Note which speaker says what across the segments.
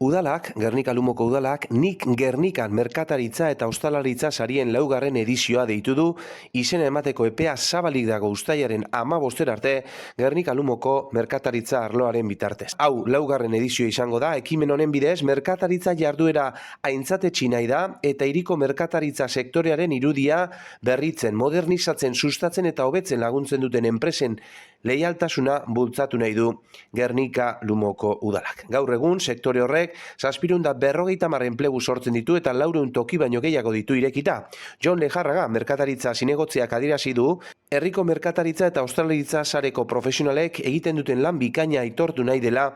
Speaker 1: Udalak, Gernika Lumoko Udalak, Nik Gernikan merkataritza eta ostalaritza sarien laugarren edizioa deitu du, izena emateko epea zabalik dago uztailaren 15 arte Gernika Lumoko merkataritza arloaren bitartez. Hau, laugarren edizioa izango da, ekimen honen bidez, merkataritza jarduera aintzatetsi nahi da eta hiriko merkataritza sektorearen irudia berritzen, modernizatzen, sustatzen eta hobetzen laguntzen duten enpresen leialtasuna bultzatu nahi du Gernika Lumoko Udalak. Gaur egun, sektore horrek 750 enplegu sortzen ditu eta 400 toki baino gehiago ditu irekita. Jon Lejarraga, merkataritza zinegotziak adierazi du, herriko merkataritza eta ostalaritza sareko profesionalek egiten duten lan bikaina aitortu nahi dela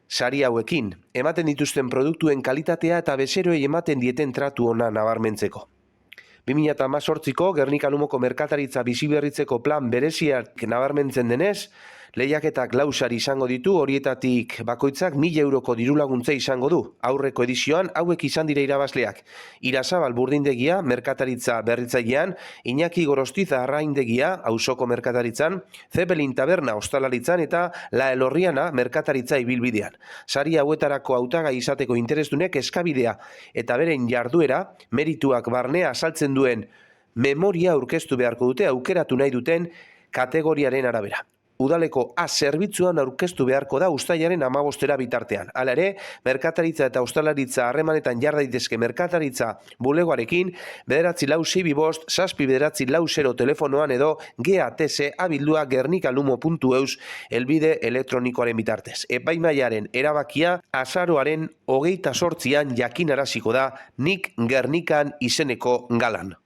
Speaker 1: sari hauekin. Ematen dituzten produktuen kalitatea eta bezeroei ematen dieten tratu ona nabarmentzeko. 2018ko Gernika Lumoko merkataritza biziberritzeko plan bereziak nabarmentzen denez, lehiaketak 4 sari izango ditu, horietatik bakoitzak 1.000 euroko dirulaguntza izango du. Aurreko edizioan hauek izan dira irabazleak. Irasabal burdindegia, merkataritza berritzailean, Iñaki Gorostiza arraindegia, auzoko merkataritzan, Zeppelin taberna ostalaritzan eta La Elorriana merkataritza ibilbidean. Sari hauetarako hautagai izateko interesdunek eskabidea eta beren jarduera, merituak barnea asaltzen duen memoria aurkeztu beharko dute aukeratu nahi duten kategoriaren arabera. Udaleko A zerbitzuan aurkeztu beharko da uztailaren 15 bitartean. Hala ere, merkataritza eta ostalaritza harremanetan jar daitezke merkataritza bulegoarekin 94625 telefonoan edo GATS abildua gernikalumo.eus helbide elektronikoaren bitartez. Epaimahaiaren erabakia azaroaren 28an jakinaraziko da Nik Gernikan izeneko galan.